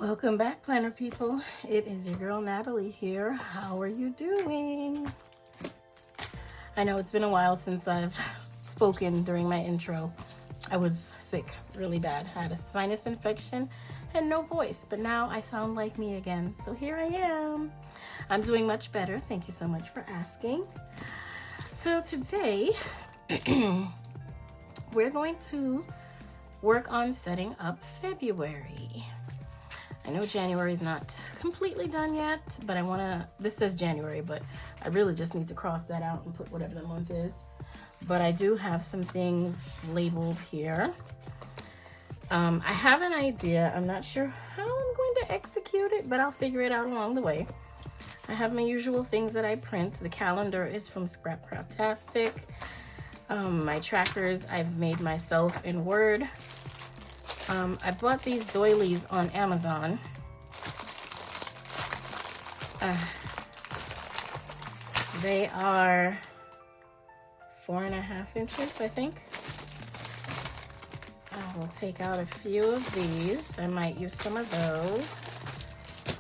Welcome back, planner people. It is your girl Natalie here. How are you doing? I know it's been a while since I've spoken during my intro. I was sick really bad. I had a sinus infection and no voice, but now I sound like me again. So here I am. I'm doing much better. Thank you so much for asking. So today, we're going to work on setting up February. I know January is not completely done yet, but this says January, but I really just need to cross that out and put whatever the month is. But I do have some things labeled here. I have an idea. I'm not sure how I'm going to execute it, but I'll figure it out along the way. I have my usual things that I print. The calendar is from Scrap Craftastic. My trackers I've made myself in Word. I bought these doilies on Amazon. They are 4.5 inches, I think. I will take out a few of these. I might use some of those.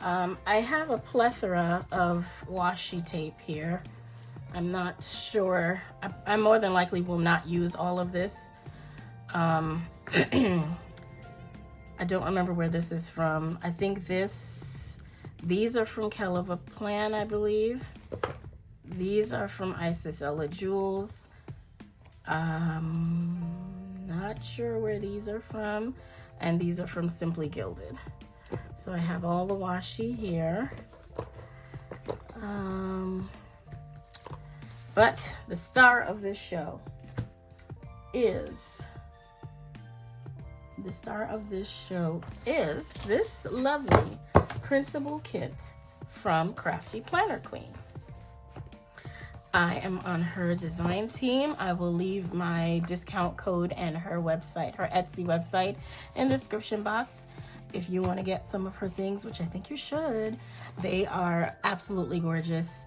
I have a plethora of washi tape here. I'm not sure. I more than likely will not use all of this. I don't remember where this is from. I think these are from Keleva Plan, I believe. These are from Isis Ella Jewels. Not sure where these are from. And these are from Simply Gilded. So I have all the washi here. But the star of this show is this lovely printable kit from Crafty Planner Queen. I am on her design team. I will leave my discount code and her website, her Etsy website, in the description box if you want to get some of her things, which I think you should. They are absolutely gorgeous.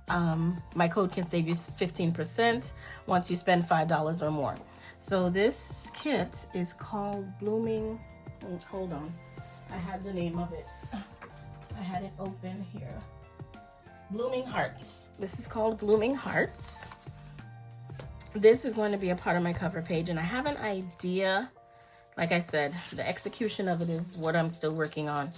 My code can save you 15% once you spend $5 or more. So this kit is called Blooming, hold on, I had the name of it. I had it open here. Blooming Hearts. This is called Blooming Hearts. This is going to be a part of my cover page, and I have an idea. Like I said, the execution of it is what I'm still working on.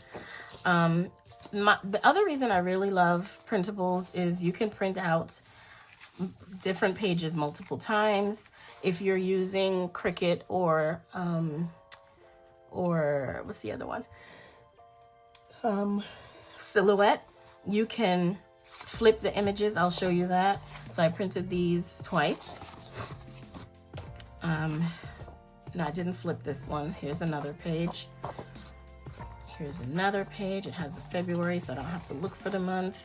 The other reason I really love printables is you can print out different pages multiple times. If you're using Cricut or what's the other one? Silhouette, you can flip the images. I'll show you that. So I printed these twice. No, I didn't flip this one. Here's another page. Here's another page. It has a February, so I don't have to look for the month.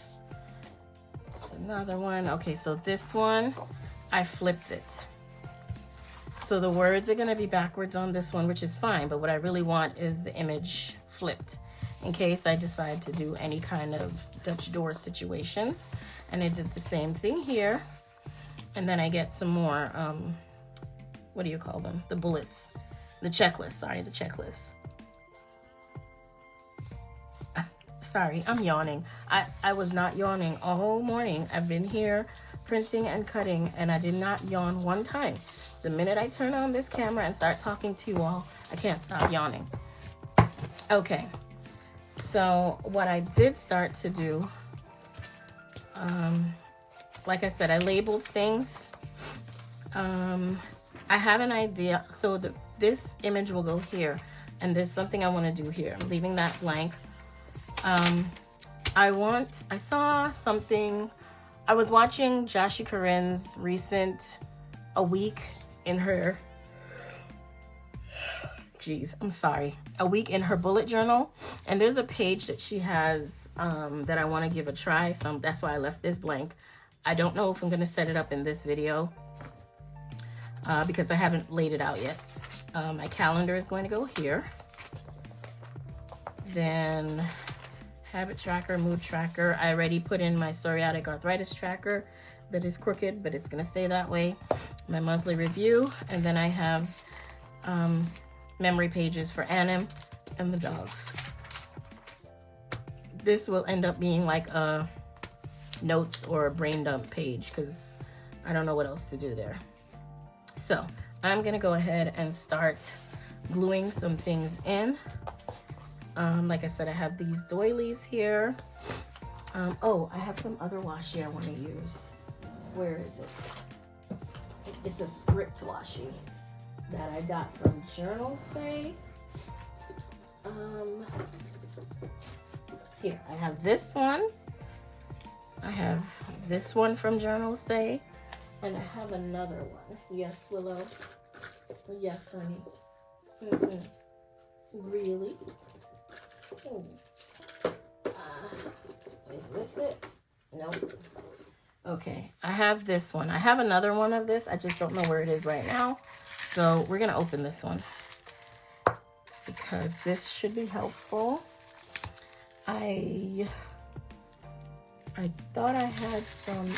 It's another one. Okay, so this one, I flipped it. So the words are going to be backwards on this one, which is fine, but what I really want is the image flipped in case I decide to do any kind of Dutch door situations. And I did the same thing here. And then I get some more, what do you call them? The bullets. The checklist, sorry, the checklist. Sorry, I'm yawning. I was not yawning all morning. I've been here printing and cutting, and I did not yawn one time. The minute I turn on this camera and start talking to you all, I can't stop yawning. Okay, so what I did start to do, like I said, I labeled things. I have an idea. So this image will go here, and there's something I want to do here. I'm leaving that blank. I saw something. I was watching Joshi Corinne's recent A Week in Her bullet journal, and there's a page that she has that I want to give a try, so that's why I left this blank. I don't know if I'm going to set it up in this video because I haven't laid it out yet. My calendar is going to go here. Then habit tracker, mood tracker. I already put in my psoriatic arthritis tracker that is crooked, but it's going to stay that way. My monthly review, and then I have memory pages for Anim and the dogs. this will end up being like a notes or a brain dump page because I don't know what else to do there. So I'm gonna go ahead and start gluing some things in. Like I said, I have these doilies here. Oh, I have some other washi I want to use. Where is it? It's a script washi that I got from Journal Say. Here, I have this one. I have this one from Journal Say. And I have another one. Yes, Willow. Yes, honey. Really? Oh. Is this it? Nope. Okay, I have this one. I have another one of this. I just don't know where it is right now. So we're going to open this one because this should be helpful. I thought I had some,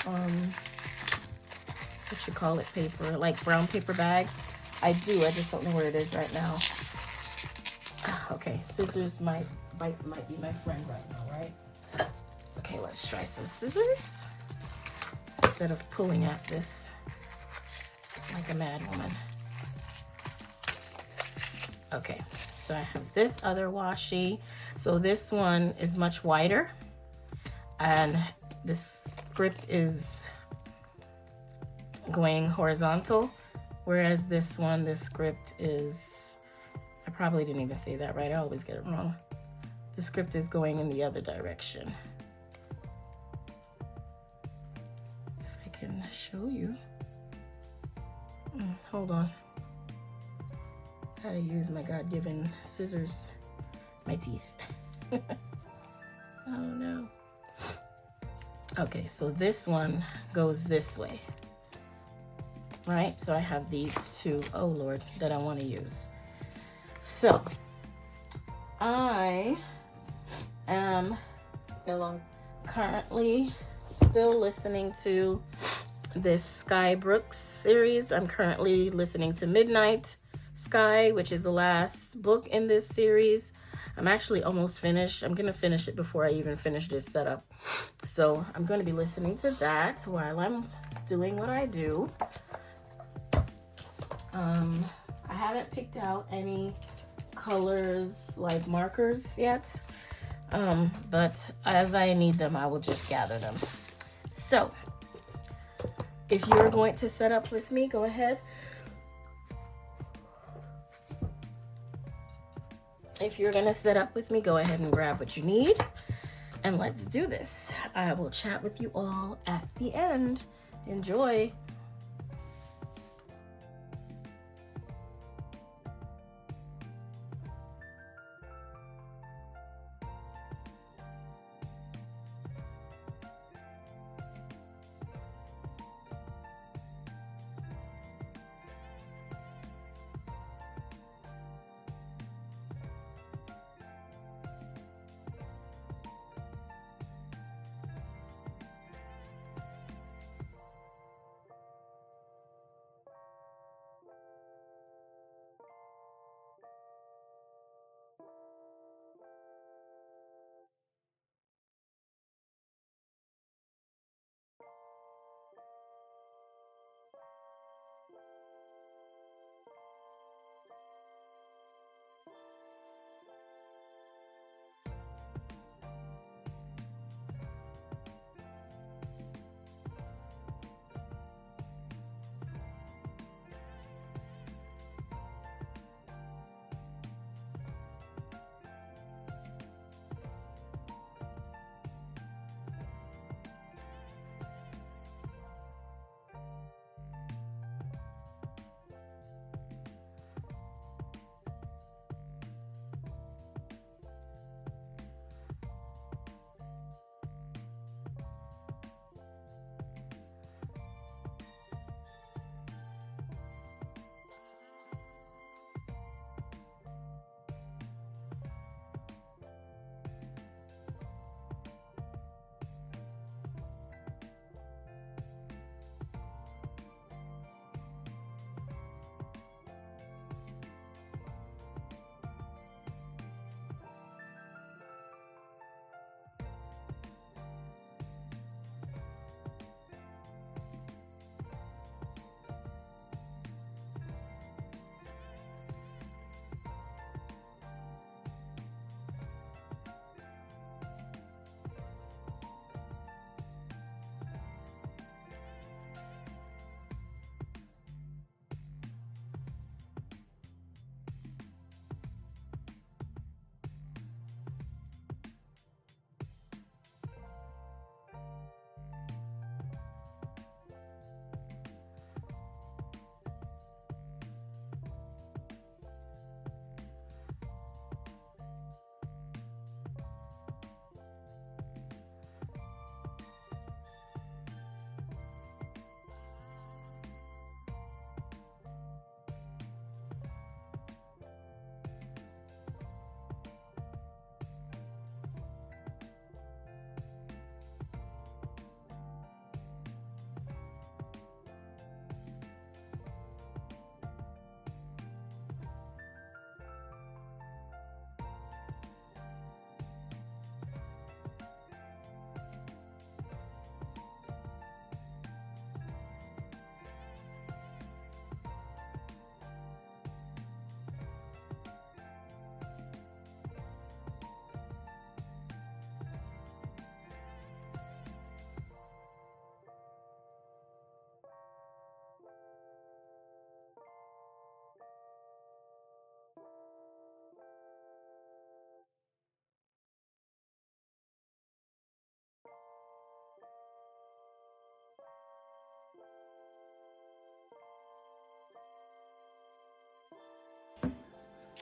what you call it, paper, like brown paper bag. I do. I just don't know where it is right now. Okay, scissors might be my friend right now, right? Okay, let's try some scissors instead of pulling at this like a mad woman. Okay, so I have this other washi. So this one is much wider and this script is going horizontal, whereas this one, this script is, I probably didn't even say that right. I always get it wrong. The script is going in the other direction. If I can show you. Hold on. How to use my God-given scissors. My teeth. Oh no. Okay, so this one goes this way. Right? So I have these two, oh Lord, that I want to use. So I am currently still listening to this Sky Brooks series. I'm currently listening to Midnight Sky, which is the last book in this series. I'm actually almost finished. I'm gonna finish it before I even finish this setup. So I'm going to be listening to that while I'm doing what I do. I haven't picked out any colors like markers yet, but as I need them, I will just gather them. So if you're going to set up with me, go ahead. If you're gonna set up with me, go ahead and grab what you need and let's do this. I will chat with you all at the end. Enjoy.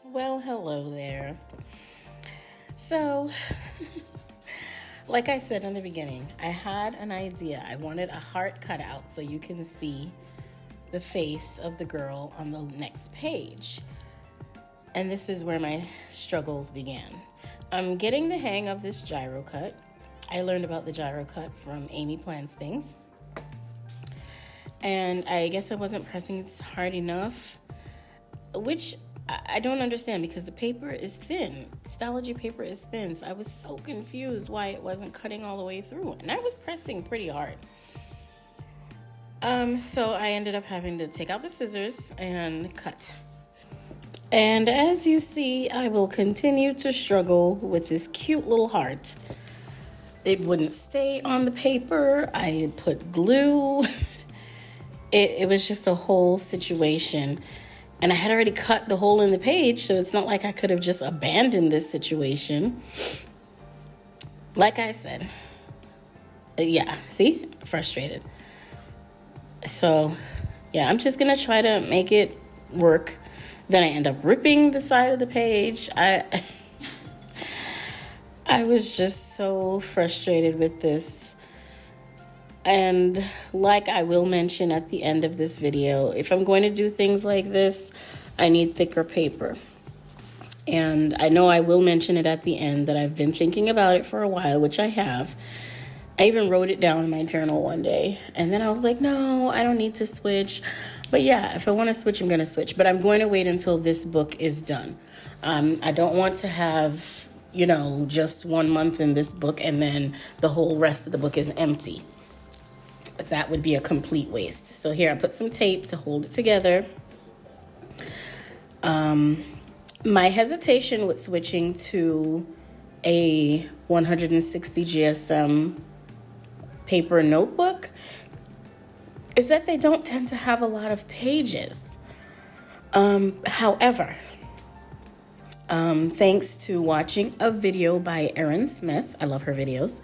Well, hello there. So, like I said in the beginning, I had an idea. I wanted a heart cut out so you can see the face of the girl on the next page. And this is where my struggles began. I'm getting the hang of this gyro cut. I learned about the gyro cut from Amy Plans Things. And I guess I wasn't pressing hard enough, which I don't understand because the paper is thin. Stalogy paper is thin. So I was so confused why it wasn't cutting all the way through. And I was pressing pretty hard. So I ended up having to take out the scissors and cut. And as you see, I will continue to struggle with this cute little heart. It wouldn't stay on the paper. I put glue. It was just a whole situation. And I had already cut the hole in the page, so it's not like I could have just abandoned this situation. Like I said, yeah, see? Frustrated. So, yeah, I'm just going to try to make it work. Then I end up ripping the side of the page. I was just so frustrated with this. And like I will mention at the end of this video, if I'm going to do things like this, I need thicker paper. And I know I will mention it at the end that I've been thinking about it for a while, which I have. I even wrote it down in my journal one day. And then I was like, no, I don't need to switch. But yeah, if I want to switch, I'm going to switch. But I'm going to wait until this book is done. I don't want to have, just 1 month in this book and then the whole rest of the book is empty. That would be a complete waste. So here I put some tape to hold it together. My hesitation with switching to a 160 GSM paper notebook is that they don't tend to have a lot of pages. However, thanks to watching a video by Erin Smith, I love her videos,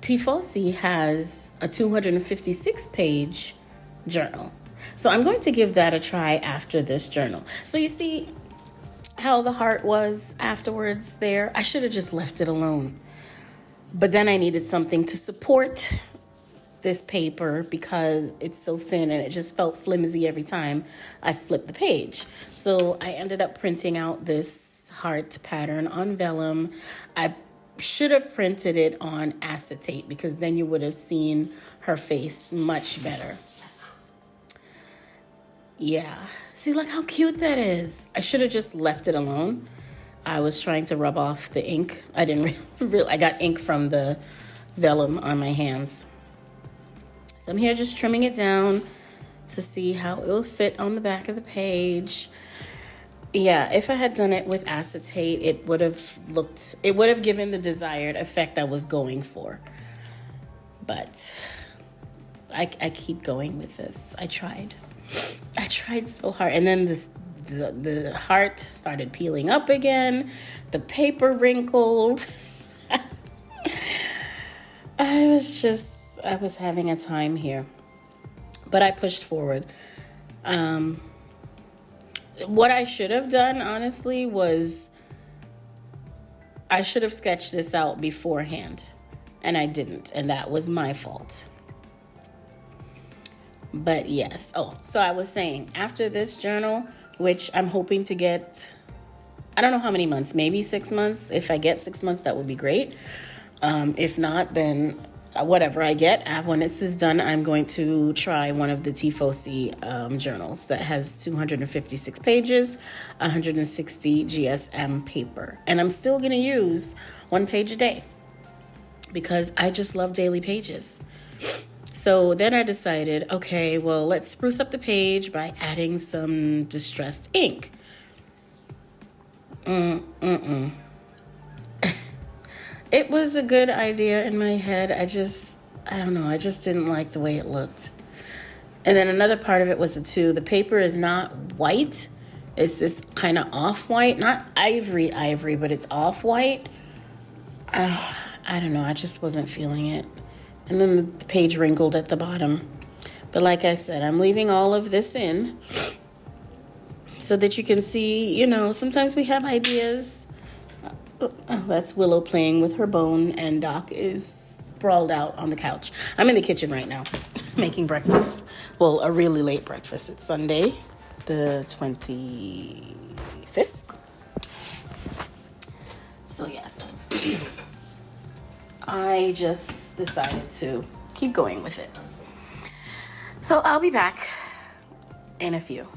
Tifosi has a 256-page journal. So I'm going to give that a try after this journal. So you see how the heart was afterwards there? I should have just left it alone. But then I needed something to support this paper because it's so thin and it just felt flimsy every time I flipped the page. So I ended up printing out this heart pattern on vellum. I should have printed it on acetate because then you would have seen her face much better. Yeah. See, look how cute that is. I should have just left it alone. I was trying to rub off the ink. I didn't really, I got ink from the vellum on my hands. So I'm here just trimming it down to see how it will fit on the back of the page. Yeah, if I had done it with acetate, it would have given the desired effect I was going for. But I keep going with this. I tried so hard. And then the heart started peeling up again. The paper wrinkled. I was having a time here. But I pushed forward. What I should have done, honestly, was I should have sketched this out beforehand. And I didn't. And that was my fault. But yes. Oh, so I was saying, after this journal, which I'm hoping to get, I don't know how many months, maybe 6 months. If I get 6 months, that would be great. If not, then whatever I get, when this is done, I'm going to try one of the Tifosi journals that has 256 pages, 160 GSM paper. And I'm still going to use 1 page a day because I just love daily pages. So then I decided, okay, well, let's spruce up the page by adding some distressed ink. It was a good idea in my head. I don't know. I just didn't like the way it looked. And then another part of it was the paper is not white. It's this kind of off-white, not ivory, but it's off-white. I don't know. I just wasn't feeling it. And then the page wrinkled at the bottom. But like I said, I'm leaving all of this in so that you can see, sometimes we have ideas. Oh, that's Willow playing with her bone, and Doc is sprawled out on the couch. I'm in the kitchen right now making breakfast. Well, a really late breakfast. It's Sunday, the 25th. So, yes. I just decided to keep going with it. So, I'll be back in a few.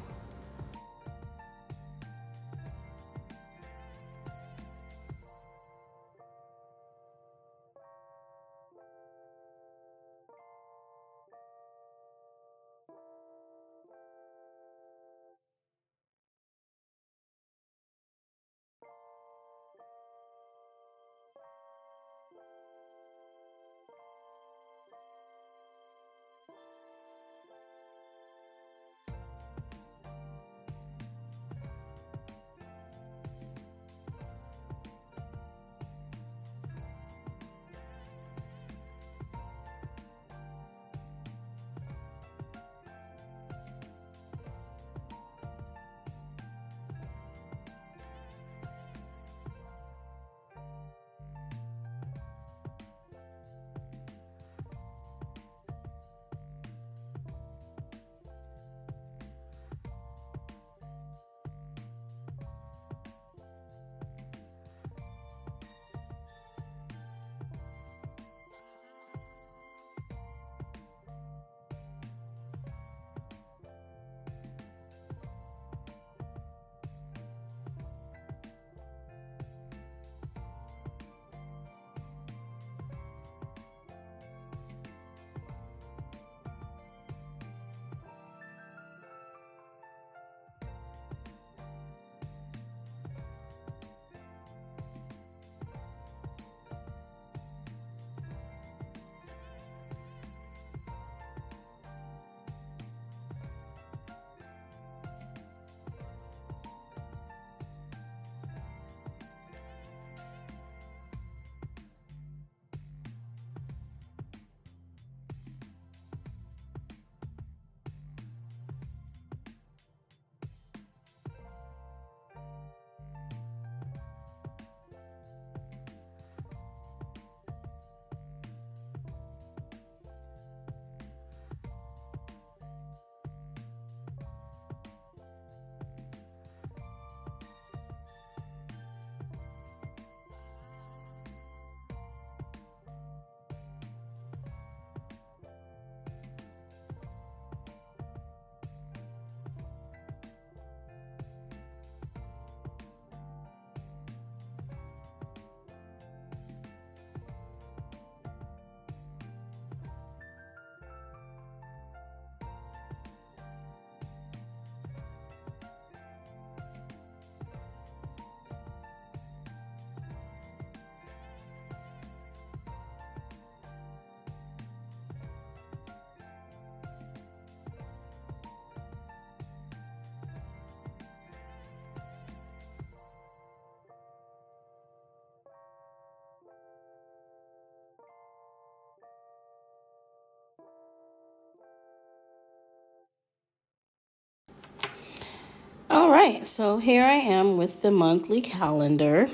All right, so here I am with the monthly calendar.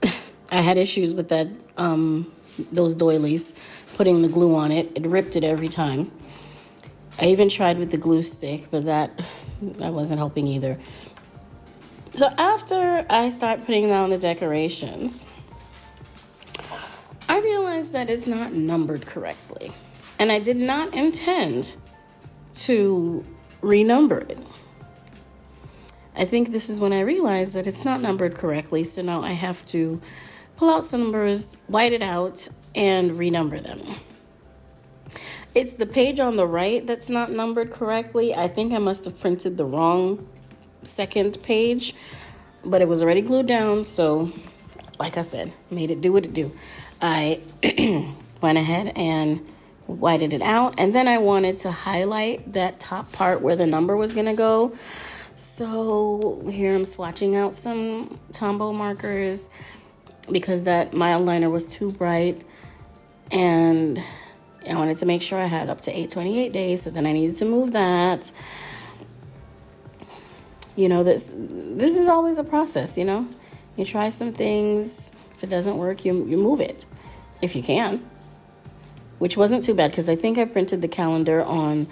I had issues with that, those doilies, putting the glue on it. It ripped it every time. I even tried with the glue stick, but that wasn't helping either. So after I start putting down the decorations, I realized that it's not numbered correctly. And I did not intend to renumber it. I think this is when I realized that it's not numbered correctly, so now I have to pull out some numbers, white it out, and renumber them. It's the page on the right that's not numbered correctly. I think I must have printed the wrong second page, but it was already glued down, so like I said, made it do what it do. I went ahead and whited it out, and then I wanted to highlight that top part where the number was going to go. So here I'm swatching out some Tombow markers because that mild liner was too bright, and I wanted to make sure I had up to 828 days, so then I needed to move that. this is always a process, You try some things. If it doesn't work, you move it if you can, which wasn't too bad because I think I printed the calendar on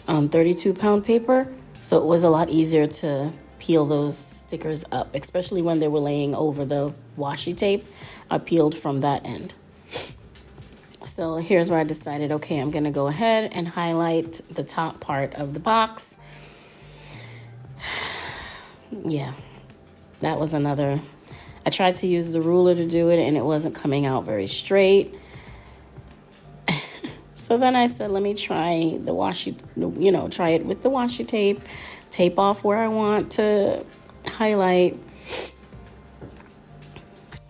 32-pound paper, so it was a lot easier to peel those stickers up, especially when they were laying over the washi tape. I peeled from that end. So here's where I decided, okay, I'm going to go ahead and highlight the top part of the box. Yeah, that was another. I tried to use the ruler to do it, and it wasn't coming out very straight. So then I said, let me try the washi, try it with the washi tape off where I want to highlight.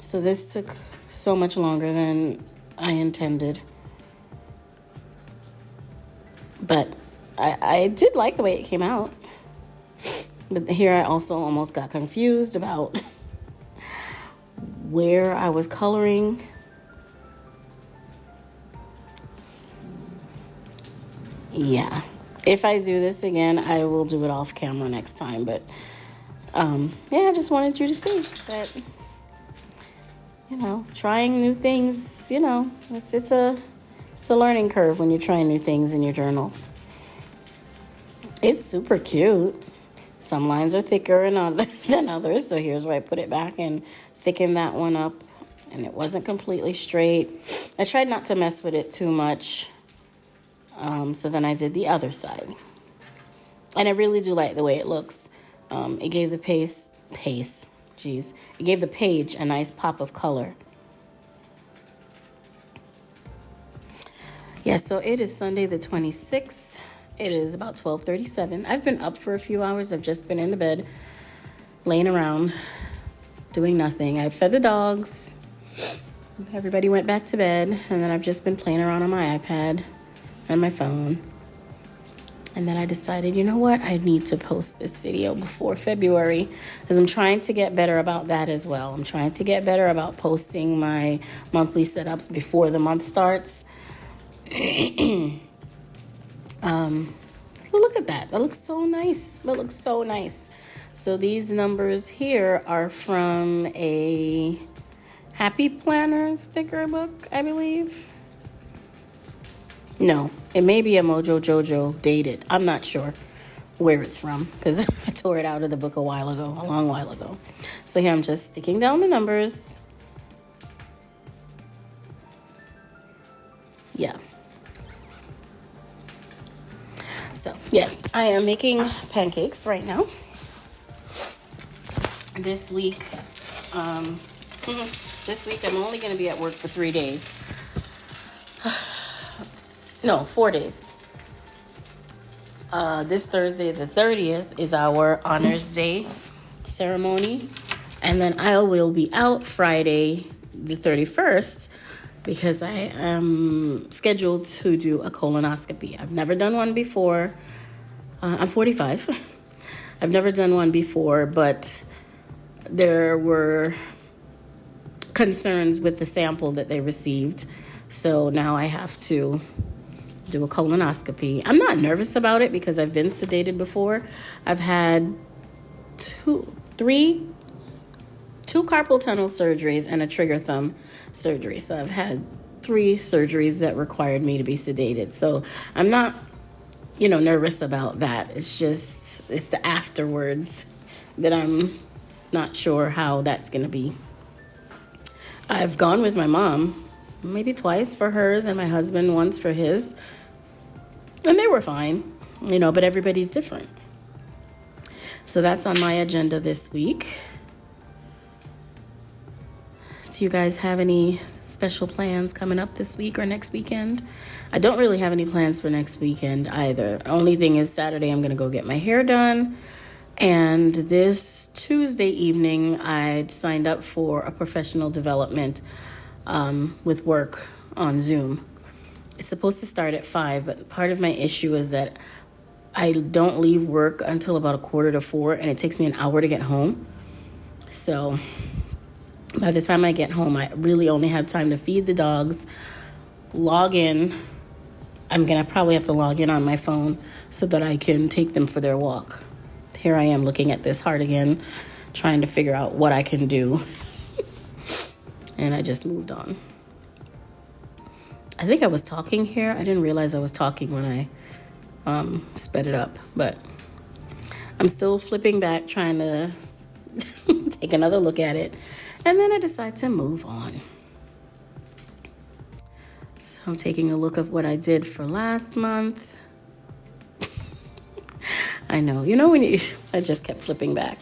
So this took so much longer than I intended. But I did like the way it came out. But here I also almost got confused about where I was coloring. Yeah, if I do this again, I will do it off camera next time. But I just wanted you to see that, trying new things, it's a learning curve when you're trying new things in your journals. It's super cute. Some lines are thicker than others, so here's where I put it back and thicken that one up, and it wasn't completely straight. I tried not to mess with it too much. So then I did the other side. And I really do like the way it looks. It gave the it gave the page a nice pop of color. Yeah, so it is Sunday the 26th. It is about 12:37. I've been up for a few hours. I've just been in the bed, laying around, doing nothing. I fed the dogs. Everybody went back to bed. And then I've just been playing around on my iPad and my phone. And then I decided, you know what? I need to post this video before February, because I'm trying to get better about that as well. I'm trying to get better about posting my monthly setups before the month starts. So look at that. That looks so nice. So these numbers here are from a Happy Planner sticker book, I believe. No, it may be a Mojo Jojo dated. I'm not sure where it's from because I tore it out of the book a long while ago. So here I'm just sticking down the numbers. Yeah. So, yes, I am making pancakes right now. This week I'm only going to be at work for 3 days. No, 4 days. This Thursday, the 30th, is our Honors Day ceremony. And then I will be out Friday, the 31st, because I am scheduled to do a colonoscopy. I've never done one before. I'm 45. I've never done one before, but there were concerns with the sample that they received. So now I have to do a colonoscopy. I'm not nervous about it because I've been sedated before. I've had two carpal tunnel surgeries and a trigger thumb surgery. So I've had 3 surgeries that required me to be sedated. So I'm not, nervous about that. It's the afterwards that I'm not sure how that's going to be. I've gone with my mom maybe twice for hers and my husband once for his. And they were fine, but everybody's different. So that's on my agenda this week. Do you guys have any special plans coming up this week or next weekend? I don't really have any plans for next weekend either. Only thing is Saturday I'm going to go get my hair done. And this Tuesday evening I signed up for a professional development with work on Zoom. It's supposed to start at 5, but part of my issue is that I don't leave work until about 3:45, and it takes me an hour to get home. So by the time I get home, I really only have time to feed the dogs, log in. I'm going to probably have to log in on my phone so that I can take them for their walk. here I am looking at this heart again, trying to figure out what I can do. And I just moved on. I think I was talking here. I didn't realize I was talking when I sped it up, but I'm still flipping back, trying to take another look at it, and then I decide to move on. So I'm taking a look at what I did for last month. I know, when I just kept flipping back.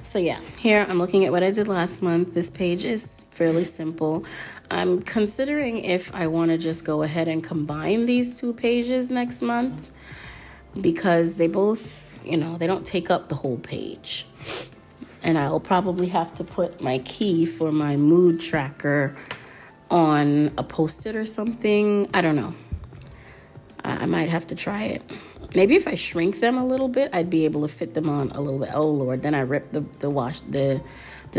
So yeah, here I'm looking at what I did last month. This page is fairly simple. I'm considering if I want to just go ahead and combine these two pages next month, because they both, they don't take up the whole page. And I'll probably have to put my key for my mood tracker on a Post-it or something. I don't know. I might have to try it. Maybe if I shrink them a little bit, I'd be able to fit them on a little bit. Oh Lord, then I ripped the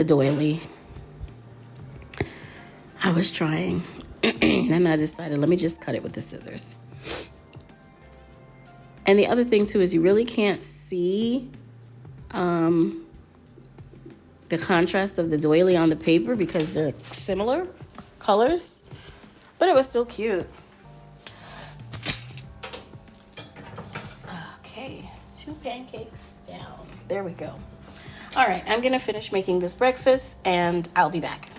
doily. I was trying. Then I decided, let me just cut it with the scissors. And the other thing too is you really can't see the contrast of the doily on the paper because they're similar colors, but it was still cute. Okay, 2 pancakes down. There we go. All right, I'm gonna finish making this breakfast and I'll be back.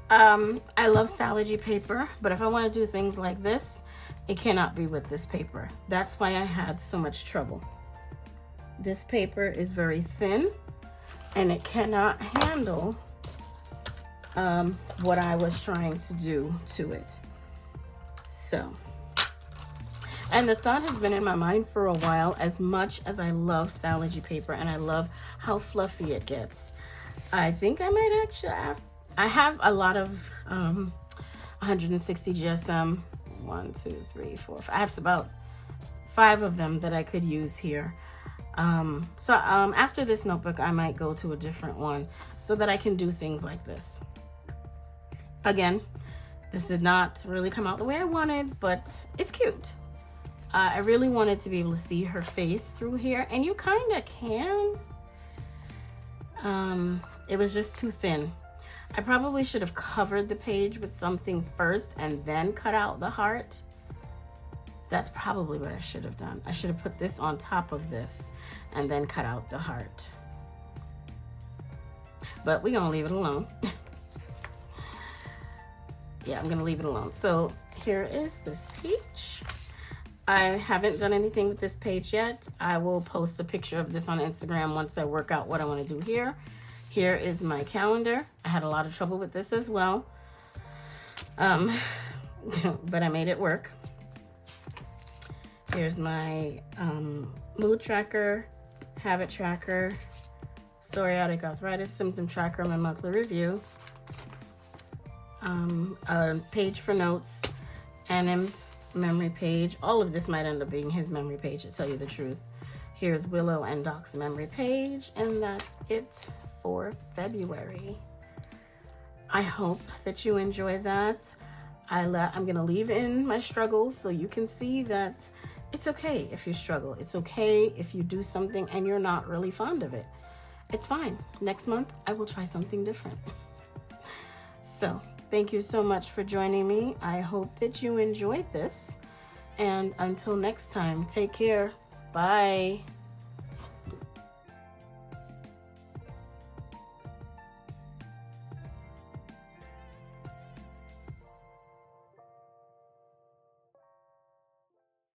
I love Stalogy paper, but if I want to do things like this, it cannot be with this paper. That's why I had so much trouble. This paper is very thin and it cannot handle what I was trying to do to it. So, and the thought has been in my mind for a while, as much as I love Stalogy paper and I love how fluffy it gets. I think I might actually I have a lot of 160 GSM. 1, 2, 3, 4, 5. I have about 5 of them that I could use here. After this notebook, I might go to a different one so that I can do things like this. Again, this did not really come out the way I wanted, but it's cute. I really wanted to be able to see her face through here, and you kind of can. It was just too thin. I probably should have covered the page with something first and then cut out the heart. That's probably what I should have done. I should have put this on top of this and then cut out the heart. But we're gonna leave it alone. Yeah, I'm gonna leave it alone. So here is this page. I haven't done anything with this page yet. I will post a picture of this on Instagram once I work out what I want to do here. Here is my calendar. I had a lot of trouble with this as well. But I made it work. Here's my mood tracker, habit tracker, psoriatic arthritis symptom tracker, my monthly review, a page for notes, Anim's memory page. All of this might end up being his memory page, to tell you the truth. Here's Willow and Doc's memory page, and that's it for February. I hope that you enjoy that. I'm gonna leave in my struggles so you can see that it's okay if you struggle. It's okay if you do something and you're not really fond of it. It's fine. Next month, I will try something different. So, thank you so much for joining me. I hope that you enjoyed this. And until next time, take care. Bye.